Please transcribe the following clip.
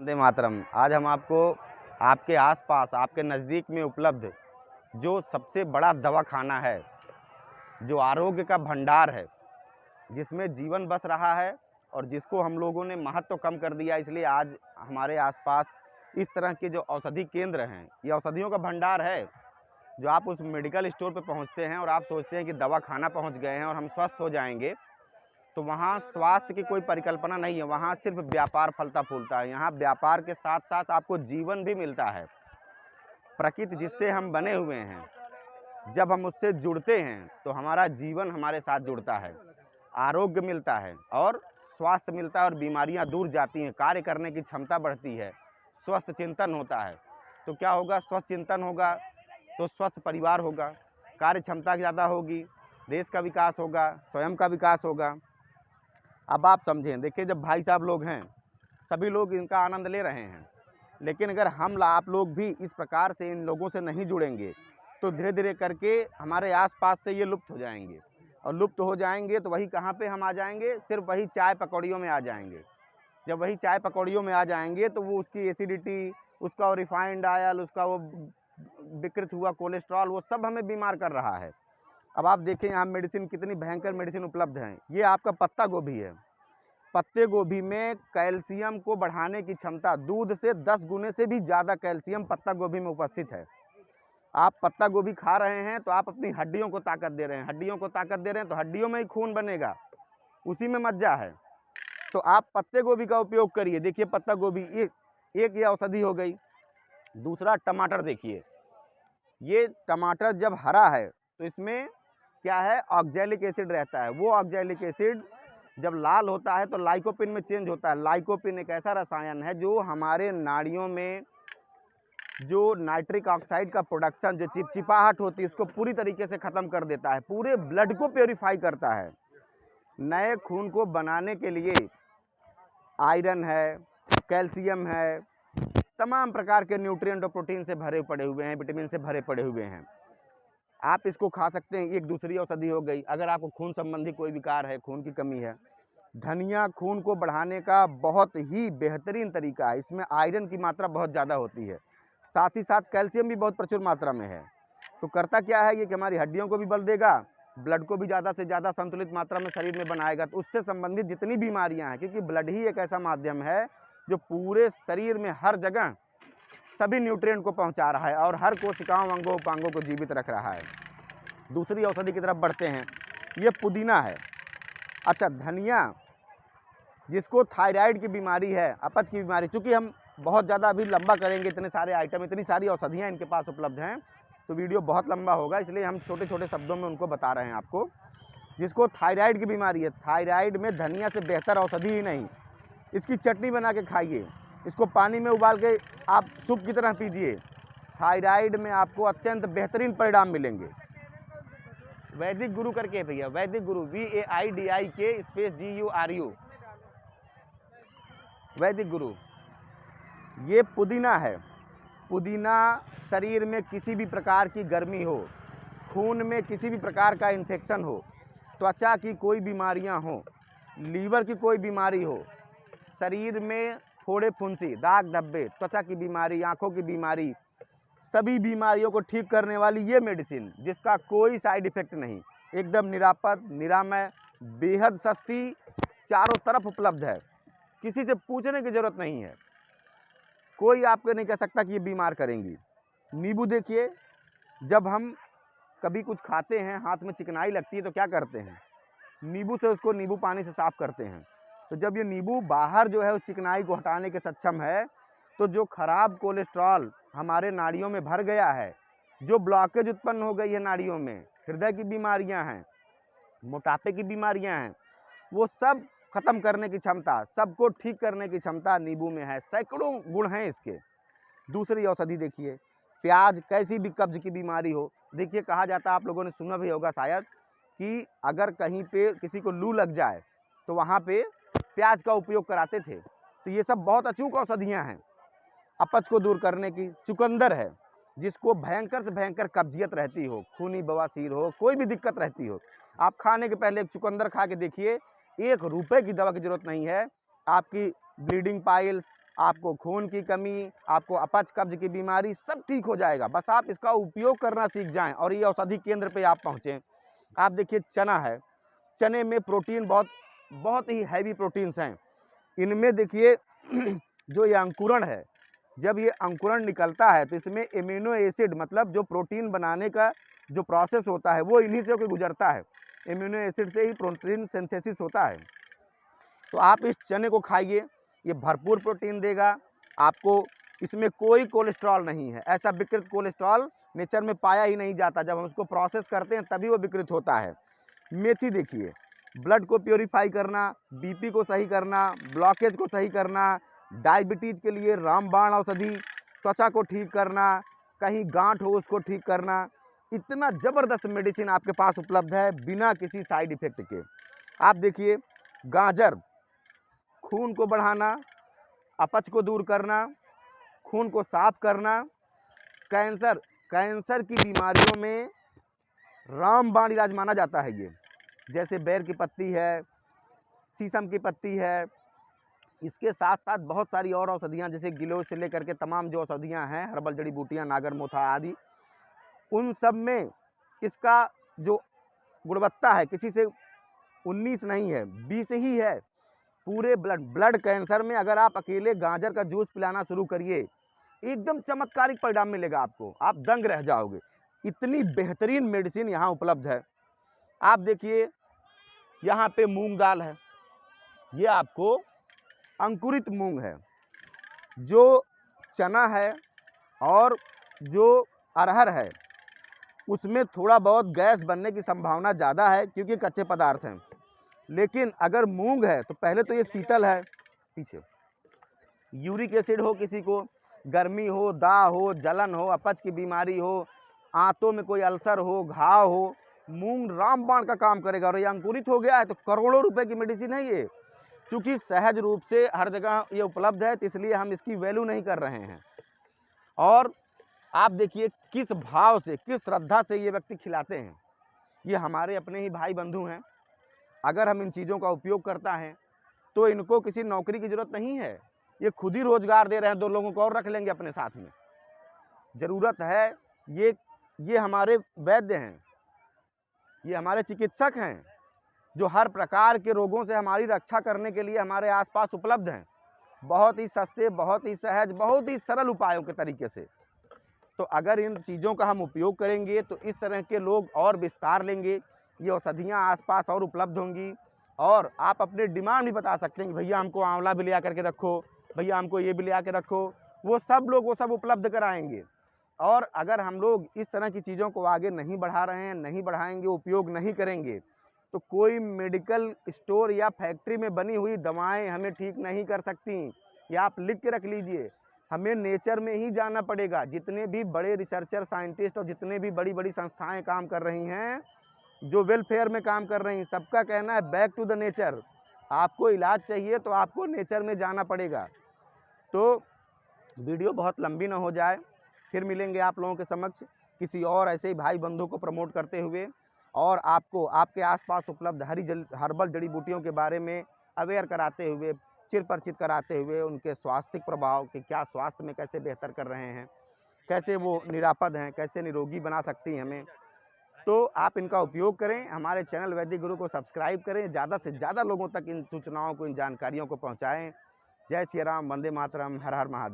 वंदे मातरम। आज हम आपको आपके आसपास, आपके नज़दीक में उपलब्ध जो सबसे बड़ा दवाखाना है, जो आरोग्य का भंडार है, जिसमें जीवन बस रहा है और जिसको हम लोगों ने महत्व कम कर दिया, इसलिए आज हमारे आसपास इस तरह के जो औषधि केंद्र हैं, ये औषधियों का भंडार है। जो आप उस मेडिकल स्टोर पे पहुंचते हैं और आप सोचते हैं कि दवाखाना पहुंच गए हैं और हम स्वस्थ हो जाएंगे, तो वहाँ स्वास्थ्य की कोई परिकल्पना नहीं है। वहाँ सिर्फ व्यापार फलता फूलता है। यहाँ व्यापार के साथ साथ आपको जीवन भी मिलता है। प्रकृति जिससे हम बने हुए हैं, जब हम उससे जुड़ते हैं तो हमारा जीवन हमारे साथ जुड़ता है, आरोग्य मिलता है और स्वास्थ्य मिलता है और बीमारियां दूर जाती हैं, कार्य करने की क्षमता बढ़ती है, स्वस्थ चिंतन होता है। तो क्या होगा? स्वस्थ चिंतन होगा तो स्वस्थ परिवार होगा, कार्य क्षमता ज़्यादा होगी, देश का विकास होगा, स्वयं का विकास होगा। अब आप समझें, देखिए जब भाई साहब लोग हैं, सभी लोग इनका आनंद ले रहे हैं, लेकिन अगर आप लोग भी इस प्रकार से इन लोगों से नहीं जुड़ेंगे तो धीरे धीरे करके हमारे आसपास से ये लुप्त हो जाएंगे। और लुप्त हो जाएंगे तो वही कहाँ पे हम आ जाएंगे? सिर्फ वही चाय पकौड़ियों में आ जाएंगे। जब वही चाय पकौड़ियों में आ जाएंगे तो वो उसकी एसिडिटी, उसका वो रिफाइंड ऑयल, उसका वो विकृत हुआ कोलेस्ट्रॉल, वो सब हमें बीमार कर रहा है। अब आप देखें यहाँ मेडिसिन, कितनी भयंकर मेडिसिन उपलब्ध हैं। ये आपका पत्ता गोभी है। पत्ते गोभी में कैल्शियम को बढ़ाने की क्षमता, दूध से 10 गुने से भी ज़्यादा कैल्शियम पत्ता गोभी में उपस्थित है। आप पत्ता गोभी खा रहे हैं तो आप अपनी हड्डियों को ताकत दे रहे हैं। हड्डियों को ताकत दे रहे हैं तो हड्डियों में ही खून बनेगा, उसी में मज्जा है। तो आप पत्ते गोभी का उपयोग करिए। देखिए पत्ता गोभी एक ये औषधि हो गई। दूसरा टमाटर देखिए, ये टमाटर जब हरा है तो इसमें क्या है? ऑक्जेलिक एसिड रहता है। वो ऑक्जेलिक एसिड जब लाल होता है तो लाइकोपिन में चेंज होता है। लाइकोपिन एक ऐसा रसायन है जो हमारे नाड़ियों में जो नाइट्रिक ऑक्साइड का प्रोडक्शन, जो चिपचिपाहट होती है, इसको पूरी तरीके से ख़त्म कर देता है, पूरे ब्लड को प्योरीफाई करता है। नए खून को बनाने के लिए आयरन है, कैल्शियम है, तमाम प्रकार के न्यूट्रिएंट और प्रोटीन से भरे पड़े हुए हैं, विटामिन से भरे पड़े हुए हैं। आप इसको खा सकते हैं। एक दूसरी औषधि हो गई। अगर आपको खून संबंधी कोई विकार है, खून की कमी है, धनिया खून को बढ़ाने का बहुत ही बेहतरीन तरीका है। इसमें आयरन की मात्रा बहुत ज़्यादा होती है, साथ ही साथ कैल्शियम भी बहुत प्रचुर मात्रा में है। तो करता क्या है ये कि हमारी हड्डियों को भी बल देगा, ब्लड को भी ज़्यादा से ज़्यादा संतुलित मात्रा में शरीर में बनाएगा। तो उससे संबंधित जितनी बीमारियां हैं, क्योंकि ब्लड ही एक ऐसा माध्यम है जो पूरे शरीर में हर जगह सभी न्यूट्रिएंट को पहुंचा रहा है और हर कोशिकाओं, अंगों, उपांगों को जीवित रख रहा है। दूसरी औषधि की तरफ बढ़ते हैं। ये पुदीना है। अच्छा, धनिया जिसको थायराइड की बीमारी है, अपच की बीमारी, चूँकि हम बहुत ज़्यादा अभी लंबा करेंगे, इतने सारे आइटम, इतनी सारी औषधियाँ इनके पास उपलब्ध हैं, तो वीडियो बहुत लंबा होगा, इसलिए हम छोटे छोटे शब्दों में उनको बता रहे हैं आपको। जिसको थायराइड की बीमारी है, थायराइड में धनिया से बेहतर औषधि ही नहीं। इसकी चटनी बना के खाइए, इसको पानी में उबाल के आप सूप की तरह पीजिए। थायराइड में आपको अत्यंत बेहतरीन परिणाम मिलेंगे। वैदिक गुरु करके भैया, वैदिक गुरु, VAIDIK वैदिक गुरु, ये पुदीना है। पुदीना शरीर में किसी भी प्रकार की गर्मी हो, खून में किसी भी प्रकार का इन्फेक्शन हो, त्वचा की कोई बीमारियां हो, लीवर की कोई बीमारी हो, शरीर में फोड़े फुंसी, दाग धब्बे, त्वचा की बीमारी, आंखों की बीमारी, सभी बीमारियों को ठीक करने वाली ये मेडिसिन, जिसका कोई साइड इफेक्ट नहीं, एकदम निरापद, निरामय, बेहद सस्ती, चारों तरफ उपलब्ध है। किसी से पूछने की जरूरत नहीं है। कोई आपको नहीं कह सकता कि ये बीमार करेंगी। नींबू देखिए, जब हम कभी कुछ खाते हैं, हाथ में चिकनाई लगती है तो क्या करते हैं? नींबू से उसको नींबू पानी से साफ करते हैं। तो जब ये नींबू बाहर जो है उस चिकनाई को हटाने के सक्षम है, तो जो खराब कोलेस्ट्रॉल हमारे नाड़ियों में भर गया है, जो ब्लॉकेज उत्पन्न हो गई है नाड़ियों में, हृदय की बीमारियां हैं, मोटापे की बीमारियां हैं, वो सब खत्म करने की क्षमता, सबको ठीक करने की क्षमता नींबू में है। सैकड़ों गुण हैं इसके। दूसरी औषधि देखिए, प्याज, कैसी भी कब्ज की बीमारी हो, देखिए कहा जाता है, आप लोगों ने सुना भी होगा शायद, कि अगर कहीं पे किसी को लू लग जाए तो वहाँ पे प्याज का उपयोग कराते थे। तो ये सब बहुत अचूक औषधियाँ हैं अपच को दूर करने की। चुकंदर है, जिसको भयंकर से भयंकर कब्जियत रहती हो, खूनी बवासीर हो, कोई भी दिक्कत रहती हो, आप खाने के पहले एक चुकंदर खा के देखिए, 1 रुपये की दवा की जरूरत नहीं है। आपकी ब्लीडिंग पाइल्स, आपको खून की कमी, आपको अपच कब्ज की बीमारी सब ठीक हो जाएगा। बस आप इसका उपयोग करना सीख जाएं और ये औषधि केंद्र पे आप पहुँचें। आप देखिए चना है, चने में प्रोटीन बहुत बहुत ही हैवी प्रोटीन्स हैं। इनमें देखिए जो ये अंकुरण है, जब ये अंकुरण निकलता है तो इसमें एमिनो एसिड मतलब जो प्रोटीन बनाने का जो प्रोसेस होता है वो इन्हीं से होकर गुजरता है। एमिनो एसिड से ही प्रोटीन सिंथेसिस होता है। तो आप इस चने को खाइए, ये भरपूर प्रोटीन देगा आपको। इसमें कोई कोलेस्ट्रॉल नहीं है, ऐसा विकृत कोलेस्ट्रॉल नेचर में पाया ही नहीं जाता। जब हम उसको प्रोसेस करते हैं तभी वो विकृत होता है। मेथी देखिए, ब्लड को प्योरीफाई करना, बीपी को सही करना, ब्लॉकेज को सही करना, डायबिटीज़ के लिए रामबाण औषधि, त्वचा को ठीक करना, कहीं गांठ हो उसको ठीक करना, इतना ज़बरदस्त मेडिसिन आपके पास उपलब्ध है बिना किसी साइड इफ़ेक्ट के। आप देखिए गाजर, खून को बढ़ाना, अपच को दूर करना, खून को साफ करना, कैंसर की बीमारियों में रामबाण इलाज माना जाता है ये। जैसे बेर की पत्ती है, शीशम की पत्ती है, इसके साथ साथ बहुत सारी और औषधियाँ जैसे गिलोय से लेकर के तमाम जो औषधियाँ हैं, हर्बल जड़ी बूटियाँ, नागर मोथा आदि, उन सब में इसका जो गुणवत्ता है किसी से 19 नहीं है, 20 ही है। पूरे ब्लड कैंसर में अगर आप अकेले गाजर का जूस पिलाना शुरू करिए, एकदम चमत्कारिक परिणाम मिलेगा आपको, आप दंग रह जाओगे। इतनी बेहतरीन मेडिसिन यहाँ उपलब्ध है। आप देखिए यहाँ पे मूंग दाल है, ये आपको अंकुरित मूंग है। जो चना है और जो अरहर है उसमें थोड़ा बहुत गैस बनने की संभावना ज़्यादा है क्योंकि कच्चे पदार्थ हैं। लेकिन अगर मूंग है तो पहले तो ये शीतल है। पीछे यूरिक एसिड हो, किसी को गर्मी हो, दाह हो, जलन हो, अपच की बीमारी हो, आंतों में कोई अल्सर हो, घाव हो, मूंग रामबाण का काम करेगा। और ये अंकुरित हो गया है तो करोड़ों रुपए की मेडिसिन है ये। क्योंकि सहज रूप से हर जगह ये उपलब्ध है तो इसलिए हम इसकी वैल्यू नहीं कर रहे हैं। और आप देखिए किस भाव से, किस श्रद्धा से ये व्यक्ति खिलाते हैं। ये हमारे अपने ही भाई बंधु हैं। अगर हम इन चीज़ों का उपयोग करता है तो इनको किसी नौकरी की ज़रूरत नहीं है, ये खुद ही रोजगार दे रहे हैं, 2 लोगों को और रख लेंगे अपने साथ में। ज़रूरत है ये हमारे वैद्य हैं, ये हमारे चिकित्सक हैं जो हर प्रकार के रोगों से हमारी रक्षा करने के लिए हमारे आसपास उपलब्ध हैं, बहुत ही सस्ते, बहुत ही सहज, बहुत ही सरल उपायों के तरीके से। तो अगर इन चीज़ों का हम उपयोग करेंगे तो इस तरह के लोग और विस्तार लेंगे, ये औषधियाँ आसपास और उपलब्ध होंगी। और आप अपने डिमांड भी बता सकते हैं कि भैया हमको आंवला भी ले आकर के रखो, भैया हमको ये भी ले आकर रखो, वो सब लोग वो सब उपलब्ध कराएंगे। और अगर हम लोग इस तरह की चीज़ों को आगे नहीं बढ़ा रहे हैं, नहीं बढ़ाएंगे, उपयोग नहीं करेंगे, तो कोई मेडिकल स्टोर या फैक्ट्री में बनी हुई दवाएं हमें ठीक नहीं कर सकती। या आप लिख के रख लीजिए, हमें नेचर में ही जाना पड़ेगा। जितने भी बड़े रिसर्चर, साइंटिस्ट और जितने भी बड़ी बड़ी संस्थाएं काम कर रही हैं, जो वेलफेयर में काम कर रही हैं, सबका कहना है बैक टू द नेचर। आपको इलाज चाहिए तो आपको नेचर में जाना पड़ेगा। तो वीडियो बहुत लंबी ना हो जाए, फिर मिलेंगे आप लोगों के समक्ष किसी और ऐसे ही भाई बंधु को प्रमोट करते हुए, और आपको आपके आसपास उपलब्ध हर्बल जड़ी बूटियों के बारे में अवेयर कराते हुए, चिर परिचित कराते हुए, उनके स्वास्थ्य प्रभाव कि क्या स्वास्थ्य में कैसे बेहतर कर रहे हैं, कैसे वो निरापद हैं, कैसे निरोगी बना सकती हैं हमें। तो आप इनका उपयोग करें। हमारे चैनल वैदिक गुरु को सब्सक्राइब करें, ज़्यादा से ज़्यादा लोगों तक इन सूचनाओं को, इन जानकारियों को पहुँचाएँ। जय श्री राम, वंदे मातरम, हर हर महादेव।